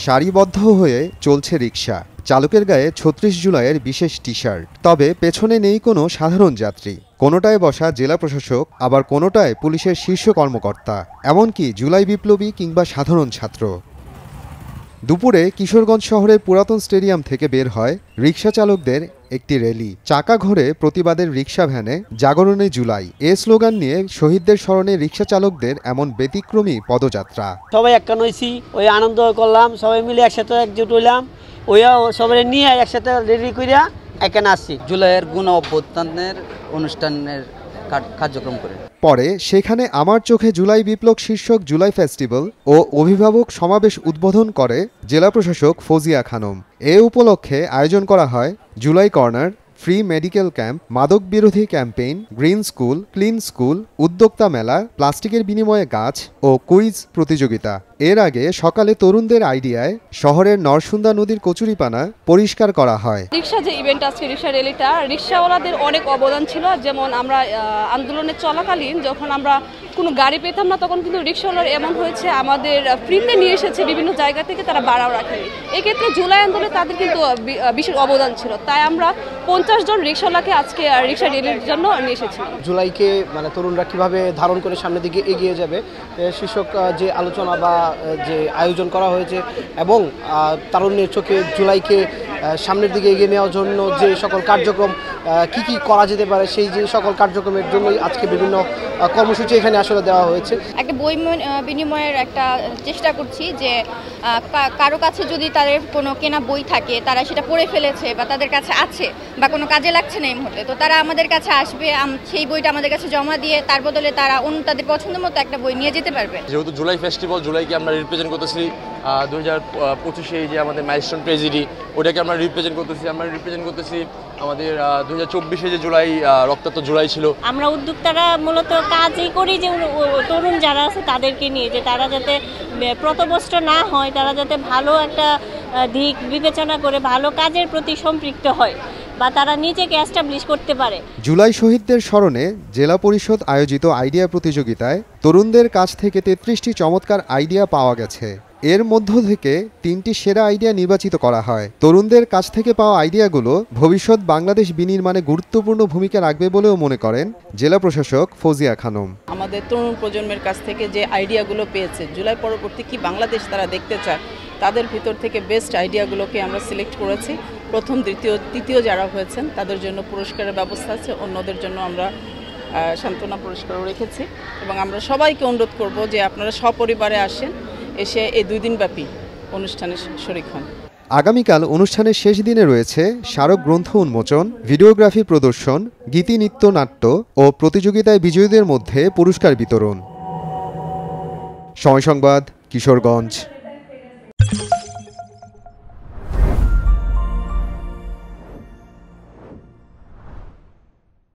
সারিবদ্ধ হয়ে চলছে রিকশা, চালকের গায়ে ৩৬ জুলাইয়ের বিশেষ টি শার্ট। তবে পেছনে নেই কোনো সাধারণ যাত্রী, কোনোটায় বসা জেলা প্রশাসক, আবার কোনোটায় পুলিশের শীর্ষ কর্মকর্তা, এমনকি জুলাই বিপ্লবী কিংবা সাধারণ ছাত্র। দুপুরে কিশোরগঞ্জ শহরের পুরাতন স্টেডিয়াম থেকে বের হয় রিকশা চালকদের একটি র্যালি। চাকা ঘোরে প্রতিবাদের রিকশা ভ্যানে জাগরণে জুলাই এ স্লোগান নিয়ে শহীদদের স্মরণে রিকশা চালকদের এমন ব্যতিক্রমী পদযাত্রা। সবাই একখান হয়েছি, ওই আনন্দ করলাম, সবাই মিলে একসাথে একজোট হইলাম, ওইয়া সবাই নিয়ে একসাথে রেডি করিয়া এখানে আসছি জুলাইয়ের গণ অভ্যুত্থানের অনুষ্ঠানের কার্যক্রম করে। পরে সেখানে আমার চোখে জুলাই বিপ্লব শীর্ষক জুলাই ফেস্টিভ্যাল ও অভিভাবক সমাবেশ উদ্বোধন করে জেলা প্রশাসক ফজিয়া খানম। এ উপলক্ষে আয়োজন করা হয় July corner, free medical camp, মাদক বিরোধী campaign, green school, clean school, উদ্যোক্তা মেলা, প্লাস্টিকের বিনিময়ে গাছ ও কুইজ প্রতিযোগিতা। এর আগে সকালে তরুণদের আইডিয়ায় শহরের নরসুন্দা নদীর কচুরিপানা পরিষ্কার করা হয়। রিকশা যে ইভেন্ট আজকে রিকশা র্যালিটা, রিকশাওয়ালাদের অনেক অবদান ছিল। যেমন আমরা আন্দোলনের চলাকালীন যখন আমরা কোনো গাড়ি পেতাম না, তখন কিন্তু রিকশাওয়ালার এমন হয়েছে আমাদের ফ্রিতে নিয়ে এসেছে বিভিন্ন জায়গা থেকে, তারা ভাড়াও রাখেনি। এক্ষেত্রে জুলাই আন্দোলনে তাদের কিন্তু বিশেষ অবদান ছিল। তাই আমরা 50 জন রিকশাওয়ালাকে আজকে রিকশা র্যালির জন্য নিয়ে এসেছি। জুলাইকে তরুণরা কিভাবে ধারণ করে সামনের দিকে এগিয়ে যাবে শীর্ষক যে আলোচনা বা যে আয়োজন করা হয়েছে, এবং তারুণ্যের চোখে জুলাইকে সামনের দিকে এগিয়ে নেওয়ার জন্য যে সকল কার্যক্রম কি কি করা যেতে পারে, সেই যে সকল কার্যক্রমের জন্যই আজকে বিভিন্ন কর্মসূচি এখানে আসলে দেওয়া হয়েছে। একটা বই বিনিময়ের একটা চেষ্টা করছি যে কারো কাছে যদি তাদের কোনো কেনা বই থাকে, তারা সেটা পড়ে ফেলেছে বা তাদের কাছে আছে বা কোনো কাজে লাগছে না এই মুহূর্তে, তো তারা আমাদের কাছে আসবে, সেই বইটা আমাদের কাছে জমা দিয়ে তার বদলে তারা অন্য তাদের পছন্দ মতো একটা বই নিয়ে যেতে পারবে। যেহেতু জুলাই ফেস্টিভ্যাল, জুলাইকে আমরা রিপ্রেজেন্ট করতেছি, 2025 যে আমাদের মাইলস্টোন ট্রেজেডি, ওটাকে আমরা রিপ্রেজেন্ট করতেছি। আমরা রিপ্রেজেন্ট করতেছি আমাদের 2024 যে জুলাই, রক্তাক্ত জুলাই ছিল। আমরা উদ্যোক্তারা মূলত কাজই করি যে তরুণ যারা আছে তাদেরকে নিয়ে, যে তারা যাতে প্রতবস্ত্র না হয়, তারা যাতে ভালো একটা দিক বিবেচনা করে ভালো কাজের প্রতি সম্পৃক্ত হয় বা তারা নিজেকে এস্টাবলিশ করতে পারে। জুলাই শহীদদের স্মরণে জেলা পরিষদ আয়োজিত আইডিয়া প্রতিযোগিতায় তরুণদের কাছ থেকে 33টি চমৎকার আইডিয়া পাওয়া গেছে। এর মধ্য থেকে 3টি সেরা আইডিয়া নির্বাচিত করা হয়। তরুণদের কাছ থেকে পাওয়া আইডিয়াগুলো ভবিষ্যৎ বাংলাদেশ বিনির্মাণে গুরুত্বপূর্ণ ভূমিকা রাখবে বলেও মনে করেন জেলা প্রশাসক ফজিয়া খানম। আমাদের তরুণ প্রজন্মের কাছ থেকে যে আইডিয়াগুলো পেয়েছে, জুলাই পরবর্তী কি বাংলাদেশ তারা দেখতে চায়, তাদের ভিতর থেকে বেস্ট আইডিয়াগুলোকে আমরা সিলেক্ট করেছি। প্রথম, দ্বিতীয়, তৃতীয় যারা হয়েছেন তাদের জন্য পুরস্কারের ব্যবস্থা আছে, অন্যদের জন্য আমরা সান্ত্বনা পুরস্কারও রেখেছি। এবং আমরা সবাইকে অনুরোধ করব যে আপনারা সপরিবারে আসেন, এসে এই 2 দিনব্যাপী অনুষ্ঠানে শরীক হন। আগামীকাল অনুষ্ঠানের শেষ দিনে রয়েছে স্মারক গ্রন্থ উন্মোচন, ভিডিওগ্রাফি প্রদর্শন, গীতি নৃত্য নাট্য ও প্রতিযোগিতায় বিজয়ীদের মধ্যে পুরস্কার বিতরণ। সময় সংবাদ, কিশোরগঞ্জ।